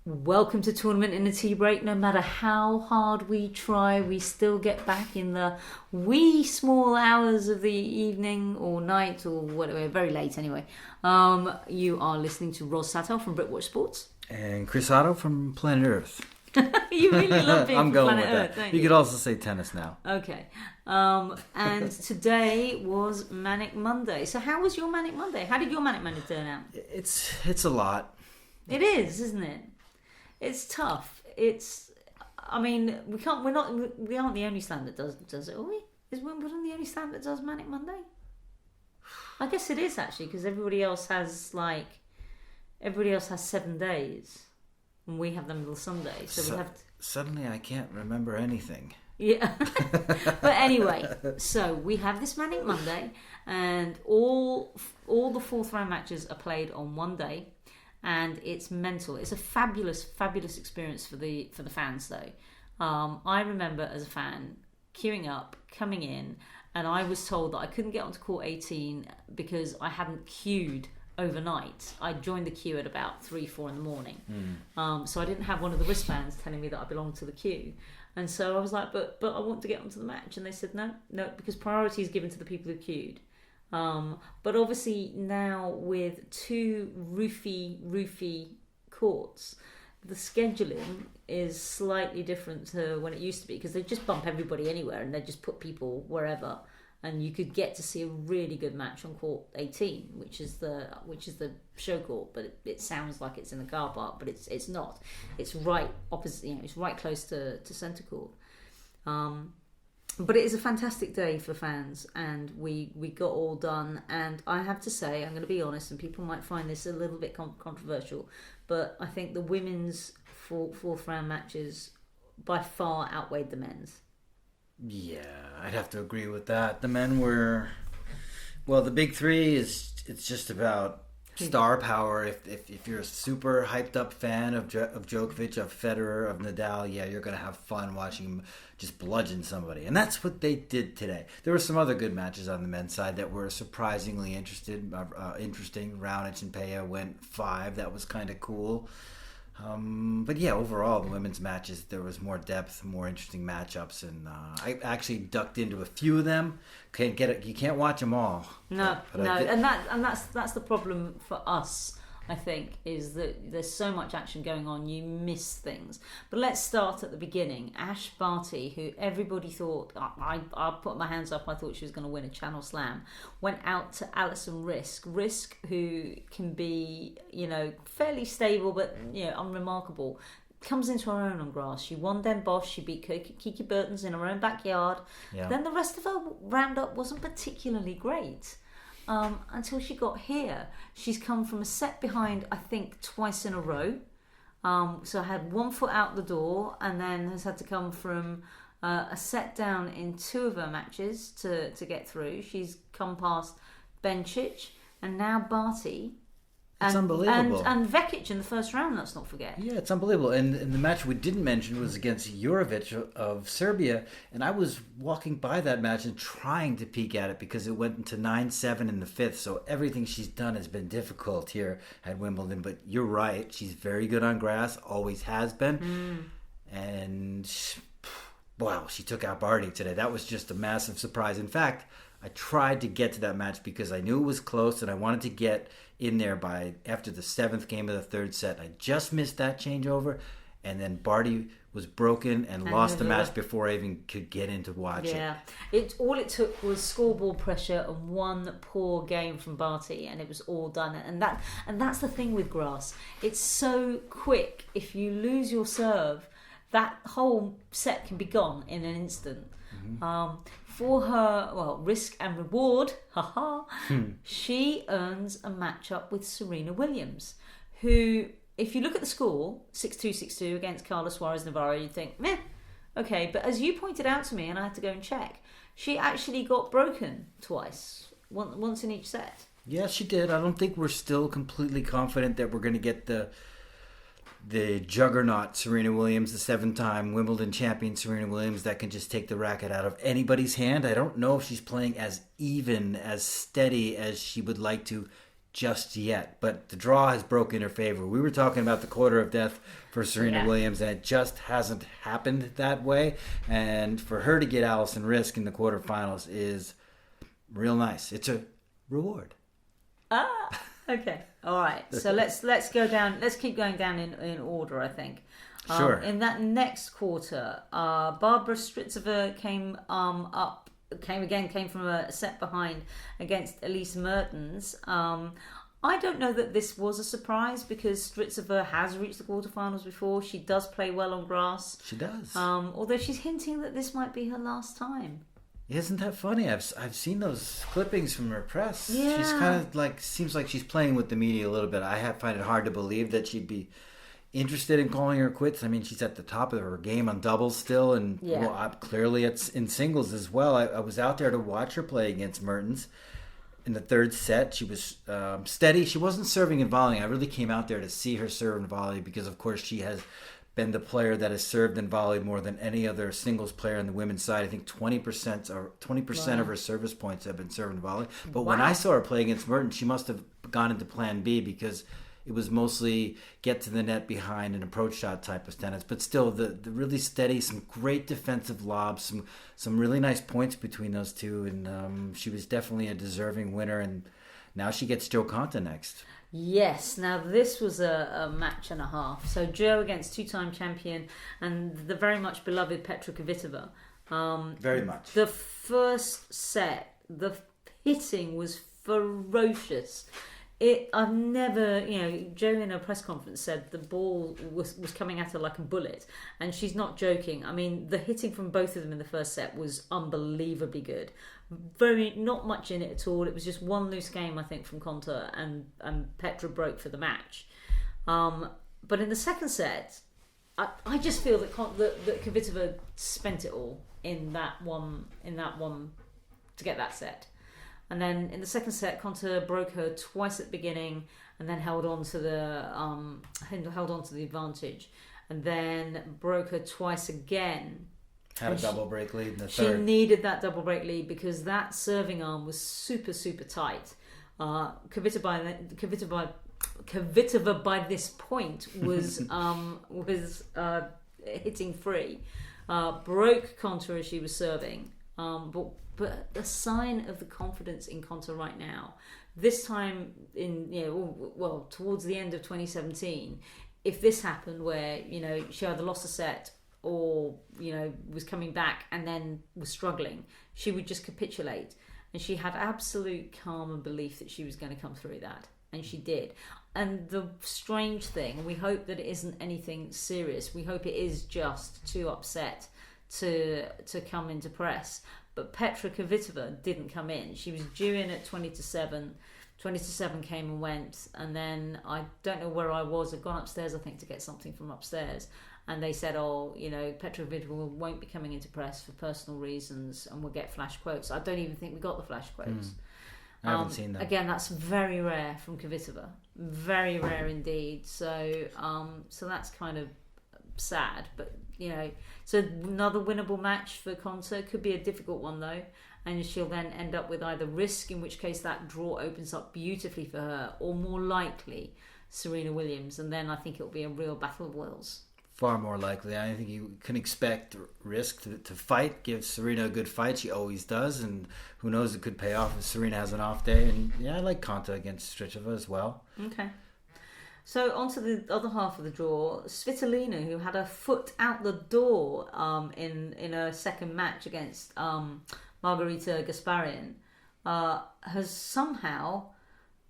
Welcome to Tournament in the TeaBreak. No matter how hard we try, we still get back in the wee small hours of the evening or night or whatever, very late anyway. You are listening to Ros Satar from Britwatch Sports. And Chris Oddo from Planet Earth. You really love being I'm from going Planet with Earth, that. don't You you? could also say tennis now. Okay. And today was Manic Monday. So how was your Manic Monday? How did your Manic Monday turn out? It's a lot. It is, isn't it? It's tough. We aren't the only slam that does it, are we? Is Wimbledon the only slam that does Manic Monday? I guess it is actually, because everybody else has 7 days, and we have them little Sundays. So we have. Suddenly, I can't remember anything. Yeah. But anyway, so we have this Manic Monday, and all the fourth round matches are played on one day. And it's mental. It's a fabulous, fabulous experience for the fans, though. I remember as a fan queuing up, coming in, and I was told that I couldn't get onto court 18 because I hadn't queued overnight. I joined the queue at about 3-4 in the morning, so I didn't have one of the wristbands telling me that I belonged to the queue. And so I was like, but I want to get onto the match, and they said no, because priority is given to the people who queued. But obviously now with two roofy courts, the scheduling is slightly different to when it used to be, because they just bump everybody anywhere and they just put people wherever, and you could get to see a really good match on court 18, which is the show court, but it sounds like it's in the car park, but it's not. It's right opposite, it's right close to centre court. But it is a fantastic day for fans, and we got all done. And I have to say, I'm going to be honest, and people might find this a little bit controversial, but I think the women's fourth round matches by far outweighed the men's. Yeah, I'd have to agree with that. The men were, well, the big three it's just about star power. If you're a super hyped up fan of Djokovic, of Federer, of Nadal, yeah, you're gonna have fun watching him just bludgeon somebody, and that's what they did today. There were some other good matches on the men's side that were surprisingly interesting. Raonic and Peja went 5. That was kind of cool. But yeah, overall, the women's matches, there was more depth, more interesting matchups, and I actually ducked into a few of them. You can't watch them all. No, and that's the problem for us. I think is that there's so much action going on, you miss things. But let's start at the beginning. Ash Barty, who everybody thought, I put my hands up, I thought she was going to win a Channel Slam, went out to Alison Risk, who can be, fairly stable but unremarkable. Comes into her own on grass. She won Den Bosch. She beat Kiki Bertens in her own backyard. Yeah. Then the rest of her roundup wasn't particularly great. Until she got here. She's come from a set behind, I think, twice in a row. So had one foot out the door, and then has had to come from a set down in 2 of her matches to get through. She's come past Bencic and now Barty. It's unbelievable. And Vekic in the first round, let's not forget. Yeah, it's unbelievable. And the match we didn't mention was against Jurjevic of Serbia. And I was walking by that match and trying to peek at it because it went into 9-7 in the 5th. So everything she's done has been difficult here at Wimbledon. But you're right. She's very good on grass, always has been. And, wow, she took out Barty today. That was just a massive surprise. In fact, I tried to get to that match because I knew it was close and I wanted to get in there by after the 7th game of the 3rd set. I just missed that changeover, and then Barty was broken and lost the match before I even could get in to watch it. Yeah, all it took was scoreboard pressure and one poor game from Barty, and it was all done. And that's the thing with grass. It's so quick. If you lose your serve, that whole set can be gone in an instant. For her, risk and reward, she earns a matchup with Serena Williams, who, if you look at the score, 6-2, 6-2 against Carla Suarez Navarro, you'd think, meh, okay. But as you pointed out to me, and I had to go and check, she actually got broken twice, once in each set. Yeah, she did. I don't think we're still completely confident that we're going to get the juggernaut Serena Williams, the 7-time Wimbledon champion Serena Williams, that can just take the racket out of anybody's hand. I don't know if she's playing as even, as steady as she would like to just yet, but the draw has broken in her favor. We were talking about the quarter of death for Serena Williams, and it just hasn't happened that way. And for her to get Alison Risk in the quarterfinals is real nice. It's a reward. Okay. All right. So let's go down. Let's keep going down in order, I think. Sure. In that next quarter, Barbara Strycova came from a set behind against Elise Mertens. I don't know that this was a surprise because Strycova has reached the quarterfinals before. She does play well on grass. She does. Although she's hinting that this might be her last time. Isn't that funny? I've seen those clippings from her press. Yeah. She's kind of seems like she's playing with the media a little bit. I find it hard to believe that she'd be interested in calling her quits. I mean, she's at the top of her game on doubles still, and clearly it's in singles as well. I was out there to watch her play against Mertens in the third set. She was steady. She wasn't serving and volleying. I really came out there to see her serve and volley because, of course, she has been the player that has served and volleyed more than any other singles player on the women's side. I think 20% of her service points have been serve and volley. But when I saw her play against Mertens, she must have gone into plan B because it was mostly get to the net behind an approach shot type of tennis. But still, the really steady, some great defensive lobs, some really nice points between those two. And she was definitely a deserving winner. And now she gets Jo Konta next. Yes, now this was a match and a half. So Jo against two-time champion and the very much beloved Petra Kvitova. Very much. The first set, the hitting was ferocious. I've never, Jo in her press conference said the ball was coming at her like a bullet, and she's not joking. I mean, the hitting from both of them in the first set was unbelievably good. Not much in it at all. It was just one loose game, I think, from Konta, and Petra broke for the match. But in the second set, I just feel that Kvitova spent it all in that one to get that set. And then in the second set, Konta broke her twice at the beginning, and then held on to the advantage, and then broke her twice again. Had a double break lead in the She third. needed that double break lead because that serving arm was super, super tight. Kvitova by this point was hitting free, broke Konta as she was serving, but a sign of the confidence in Konta right now. This time towards the end of 2017, if this happened where she either lost a set or was coming back and then was struggling, she would just capitulate. And she had absolute calm and belief that she was going to come through that, and she did. And the strange thing, we hope that it isn't anything serious. We hope it is just too upset to come into press. But Petra Kvitova didn't come in. She was due in at 20-7. 20-7 came and went, and then I don't know where I was. I'd gone upstairs, I think, to get something from upstairs, and they said, Petra Kvitova won't be coming into press for personal reasons, and we'll get flash quotes. I don't even think we got the flash quotes. I haven't seen that. Again, that's very rare from Kvitova, very rare indeed. So that's kind of sad, but so another winnable match for Konta. Could be a difficult one though, and she'll then end up with either Risk, in which case that draw opens up beautifully for her, or more likely Serena Williams, and then I think it'll be a real battle of wills. Far more likely. I think you can expect Risk to fight, give Serena a good fight. She always does, and who knows, it could pay off if Serena has an off day. And I like Konta against Strycova as well. Okay. So on to the other half of the draw, Svitolina, who had her foot out the door in a second match against Margarita Gasparyan, has somehow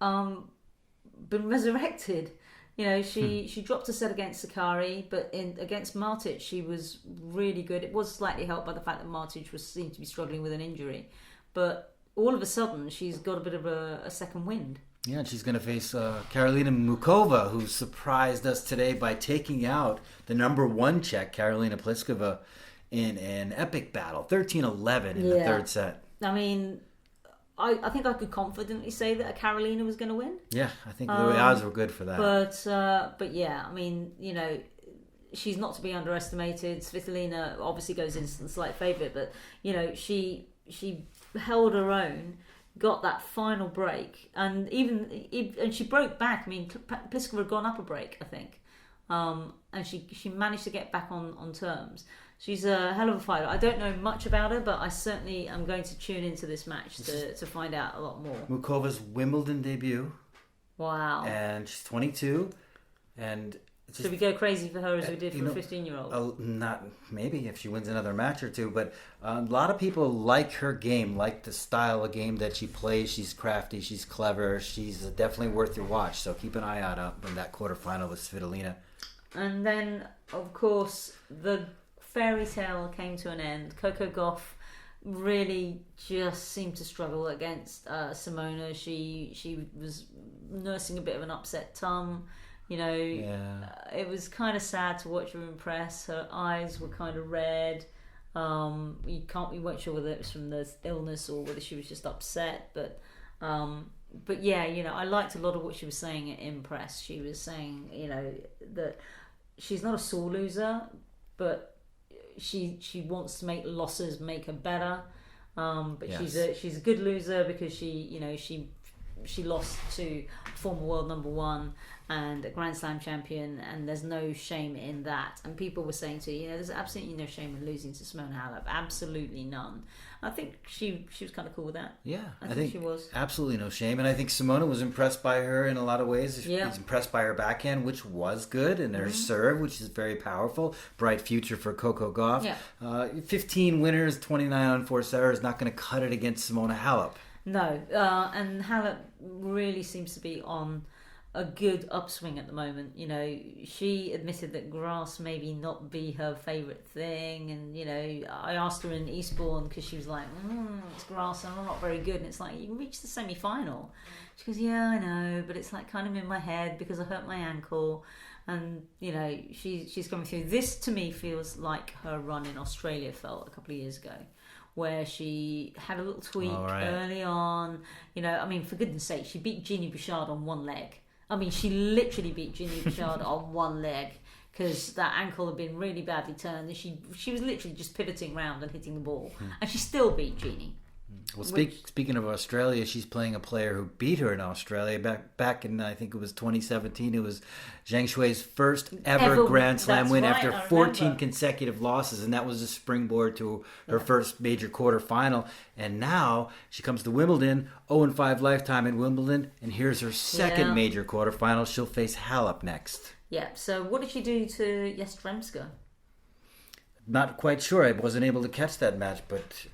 been resurrected. She dropped a set against Sakari, but against Martic she was really good. It was slightly helped by the fact that Martic seemed to be struggling with an injury, but all of a sudden she's got a bit of a second wind. Yeah, and she's going to face Karolina Mukova, who surprised us today by taking out the number one Czech, Karolina Pliskova, in an epic battle, 13-11 in the third set. I mean, I think I could confidently say that Karolina was going to win. Yeah, I think the odds were good for that. But yeah, I mean, she's not to be underestimated. Svitolina obviously goes into the slight favourite, but she held her own. got that final break, and and she broke back. I mean, Pliskova had gone up a break, I think, and she managed to get back on terms. She's a hell of a fighter. I don't know much about her, but I certainly am going to tune into this match to find out a lot more. Mukova's Wimbledon debut. Wow. And she's 22. And should we go crazy for her as we did for a 15-year-old? Not maybe if she wins another match or two, but a lot of people like her game, like the style of game that she plays. She's crafty, she's clever, she's definitely worth your watch. So keep an eye out on that quarterfinal with Svitolina. And then, of course, the fairy tale came to an end. Coco Gauff really just seemed to struggle against Simona. She was nursing a bit of an upset tongue. You know, It was kind of sad to watch her impress. Her eyes were kind of red. We weren't sure whether it was from the illness or whether she was just upset. But yeah, you know, I liked a lot of what she was saying at Impress. She was saying, you know, that she's not a sore loser, but she wants to make losses make her better. But yes. she's a good loser because she lost to former world number one and a Grand Slam champion, and there's no shame in that. And people were saying to her, you know, there's absolutely no shame in losing to Simona Halep, absolutely none. I think she was kind of cool with that. Yeah, I think she was. Absolutely no shame, and I think Simona was impressed by her in a lot of ways. Yeah. She's impressed by her backhand, which was good, and her serve, which is very powerful. Bright future for Coco Gauff. Yeah. 15 winners, 29 on forced error is not going to cut it against Simona Halep. No, and Halep really seems to be on a good upswing at the moment. You know, she admitted that grass maybe not be her favourite thing, and you know, I asked her in Eastbourne because she was like, it's grass and I'm not very good, and it's like, you reached the semi-final. She goes, yeah, I know, but it's like kind of in my head because I hurt my ankle, and you know, she's coming through. This to me feels like her run in Australia felt a couple of years ago, where she had a little tweak early on. You know, I mean, for goodness sake, she beat Jeannie Bouchard on one leg. I mean, she literally beat Jeannie Bouchard on one leg because that ankle had been really badly turned, and she was literally just pivoting around and hitting the ball, and she still beat Jeannie. Well, speaking of Australia, she's playing a player who beat her in Australia back in, I think it was 2017. It was Zhang Shui's first ever Grand Slam win after 14 consecutive losses, and that was a springboard to her first major quarterfinal. And now she comes to Wimbledon, 0-5 lifetime in Wimbledon, and here's her second major quarterfinal. She'll face Halep next. Yeah, so what did she do to Yastremska? Not quite sure. I wasn't able to catch that match, but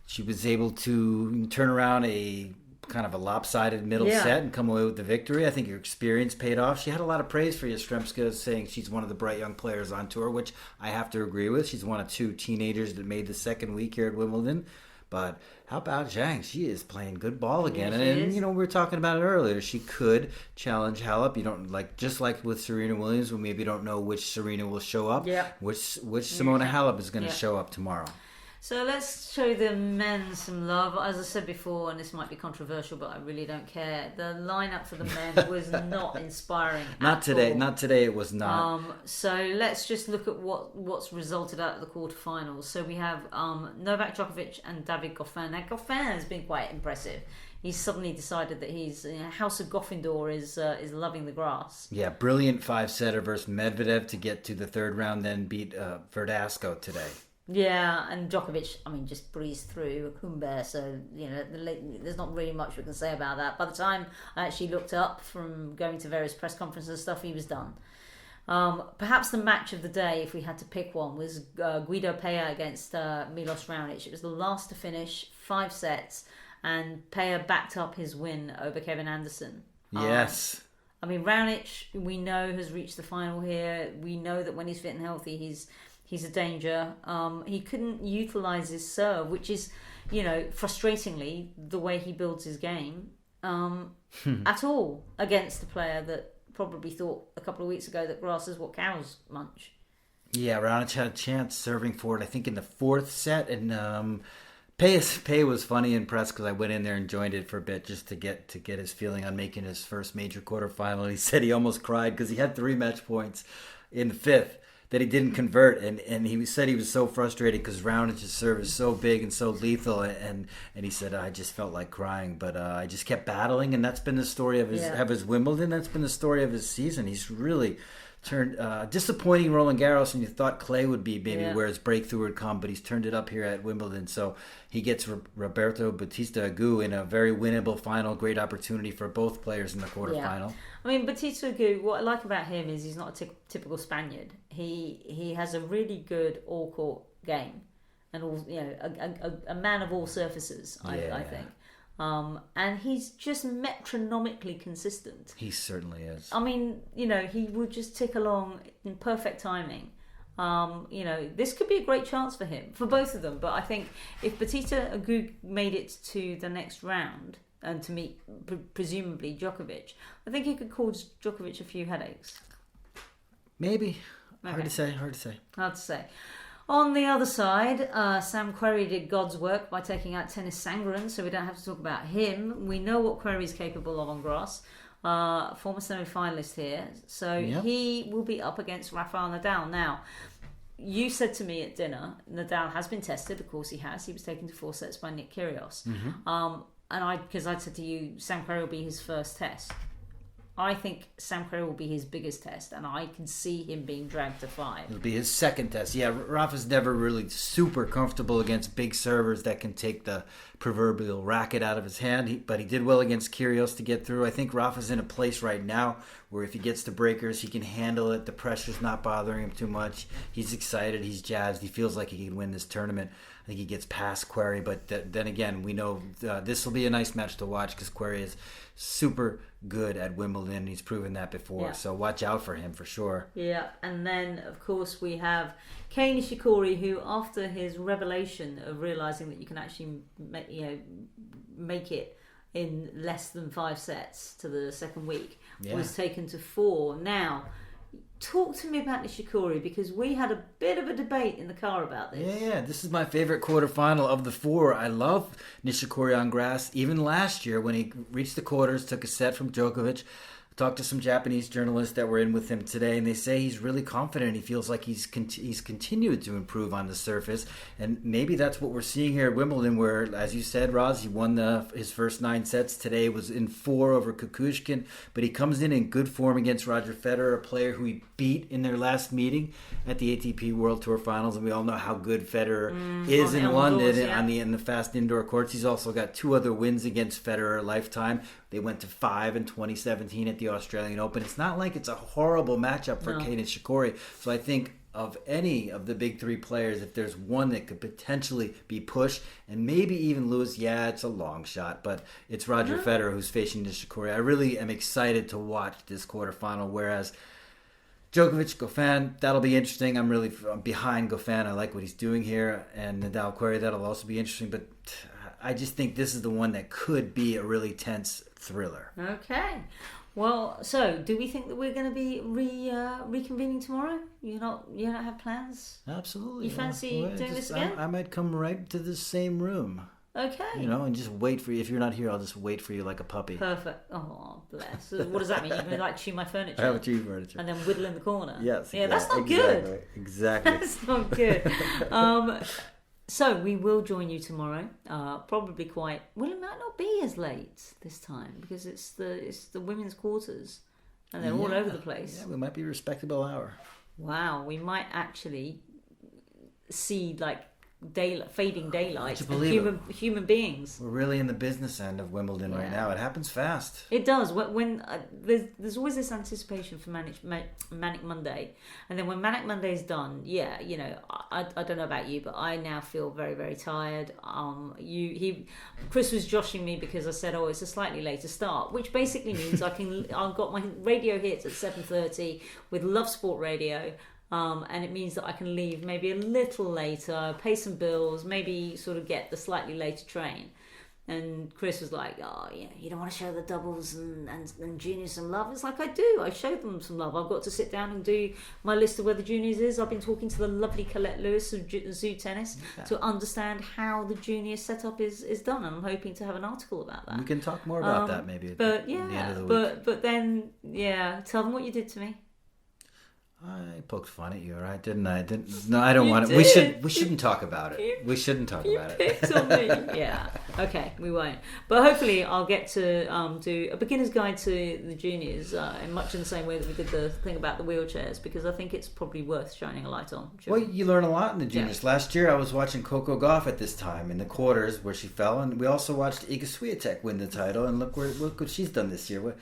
she was able to turn around a kind of a lopsided middle set and come away with the victory. I think her experience paid off. She had a lot of praise for Yastremska, saying she's one of the bright young players on tour, which I have to agree with. She's one of two teenagers that made the second week here at Wimbledon. But how about Zhang? She is playing good ball again. And you know, we were talking about it earlier. She could challenge Halep. You don't just like with Serena Williams, when maybe you don't know which Serena will show up. Yeah. Which Simona Halep is going to show up tomorrow. So let's show the men some love. As I said before, and this might be controversial, but I really don't care. The lineup for the men was not inspiring. Not today. Not today. It was not. So let's just look at what's resulted out of the quarterfinals. So we have Novak Djokovic and David Goffin. Now Goffin has been quite impressive. He's suddenly decided that he's House of Goffindor is loving the grass. Yeah, brilliant 5-setter versus Medvedev to get to the third round, then beat Verdasco today. Yeah, and Djokovic, I mean, just breezed through Humber, so, you know, there's not really much we can say about that. By the time I actually looked up from going to various press conferences and stuff, he was done. Perhaps the match of the day, if we had to pick one, was Guido Pella against Milos Raonic. It was the last to finish, 5 sets, and Pella backed up his win over Kevin Anderson. Yes. I mean, Raonic, we know, has reached the final here. We know that when he's fit and healthy, he's a danger. He couldn't utilise his serve, which is, you know, frustratingly, the way he builds his game at all against a player that probably thought a couple of weeks ago that grass is what cows munch. Yeah, Raonic had a chance serving for it, I think, in the 4th set. And Pei was funny in press because I went in there and joined it for a bit just to get his feeling on making his first major quarterfinal. He said he almost cried because he had 3 match points in the 5th that he didn't convert, and he said he was so frustrated because Raonic's serve is so big and so lethal, and he said, I just felt like crying, but I just kept battling, and that's been the story of his Wimbledon. That's been the story of his season. He's really turned disappointing Roland Garros, and you thought clay would be maybe where his breakthrough would come, but he's turned it up here at Wimbledon. So he gets Roberto Bautista Agut in a very winnable final. Great opportunity for both players in the quarterfinal. I mean, Bautista Agut, what I like about him is he's not a typical Spaniard. He has a really good all court game, and all, a man of all surfaces. I think. And he's just metronomically consistent. He certainly is. I mean, he would just tick along in perfect timing. This could be a great chance for him, for both of them. But I think if Bautista Agut made it to the next round and to meet presumably Djokovic, I think he could cause Djokovic a few headaches. Maybe. Okay. Hard to say. On the other side, Sam Querrey did God's work by taking out Tennis Sangren, so we don't have to talk about him. We know what Querrey's capable of on grass. Former semi-finalist here. So he will be up against Rafael Nadal. Now, you said to me at dinner, Nadal has been tested. Of course he has. He was taken to 4 sets by Nick Kyrgios. Because I said to you, Sam Querrey will be his first test. I think Sam Querrey will be his biggest test, and I can see him being dragged to 5. It'll be his second test. Yeah, Rafa's never really super comfortable against big servers that can take the proverbial racket out of his hand, but he did well against Kyrgios to get through. I think Rafa's in a place right now where if he gets the breakers, he can handle it. The pressure's not bothering him too much. He's excited. He's jazzed. He feels like he can win this tournament. I think he gets past Querrey, but then again, we know this will be a nice match to watch because Querrey is super good at Wimbledon. He's proven that before, so watch out for him for sure. Yeah, and then of course we have Kei Nishikori, who after his revelation of realizing that you can actually make it in less than 5 sets to the second week, was taken to 4. Now, talk to me about Nishikori, because we had a bit of a debate in the car about this. Yeah, this is my favorite quarterfinal of the 4. I love Nishikori on grass. Even last year when he reached the quarters, took a set from Djokovic. Talked to some Japanese journalists that were in with him today, and they say he's really confident. He feels like he's continued to improve on the surface, and maybe that's what we're seeing here at Wimbledon, where, as you said, Ros, he won his first 9 sets today, was in 4 over Kukushkin, but he comes in good form against Roger Federer, a player who he beat in their last meeting at the ATP World Tour Finals, and we all know how good Federer is in London in the fast indoor courts. He's also got 2 other wins against Federer lifetime. They went to 5 in 2017 at the Australian Open. It's not like it's a horrible matchup for Kei Nishikori. So I think of any of the big 3 players, if there's one that could potentially be pushed and maybe even lose, it's a long shot, but it's Roger Federer who's facing Nishikori. I really am excited to watch this quarterfinal, whereas Djokovic, Goffin, that'll be interesting. I'm behind Goffin. I like what he's doing here. And Nadal, Querrey, that'll also be interesting. But I just think this is the one that could be a really tense thriller. Okay. Well, so do we think that we're going to be reconvening tomorrow? You don't have plans? Absolutely. You fancy doing this again? I might come right to the same room. Okay. And just wait for you. If you're not here, I'll just wait for you like a puppy. Perfect. Oh, bless. What does that mean? You're going to chew my furniture? I have a chew furniture. And then whittle in the corner? Yes. Yeah, that's not good. Exactly. That's not good. So we will join you tomorrow. Probably quite. Well, it might not be as late this time because it's the women's quarters, and they're all over the place. Yeah, we might be a respectable hour. Wow, we might actually see fading daylight and human beings. We're really in the business end of Wimbledon right now. It happens fast. It does. When there's always this anticipation for Manic Monday, and then when Manic Monday is done, I don't know about you, but I now feel very, very tired. Chris was joshing me because I said, it's a slightly later start, which basically means I've got my radio hits at 7:30 with Love Sport Radio. And it means that I can leave maybe a little later, pay some bills, maybe sort of get the slightly later train. And Chris was like, you don't want to show the doubles and juniors some love? It's like, I do. I showed them some love. I've got to sit down and do my list of where the juniors is. I've been talking to the lovely Colette Lewis of Zoo Tennis to understand how the junior setup is done. And I'm hoping to have an article about that. We can talk more about that maybe at the end of the week. But then, tell them what you did to me. I poked fun at you, all right? Didn't I? No, I don't You want it. We shouldn't talk about it. We shouldn't talk about it. Picked on me. Yeah. Okay, we won't. But hopefully, I'll get to do a beginner's guide to the juniors, in much in the same way that we did the thing about the wheelchairs, because I think it's probably worth shining a light on. Well, you learn a lot in the juniors. Yeah. Last year, I was watching Coco Gauff at this time in the quarters where she fell, and we also watched Iga Swiatek win the title. And look what she's done this year.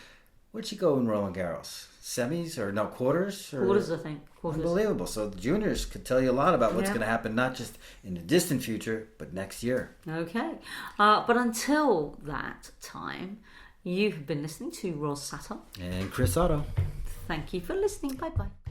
Where'd she go in Roland Garros? Semis or no quarters? Quarters, I think. Quarters. Unbelievable. So the juniors could tell you a lot about what's going to happen, not just in the distant future, but next year. Okay. But until that time, you've been listening to Ros Satar and Chris Oddo. Thank you for listening. Bye-bye.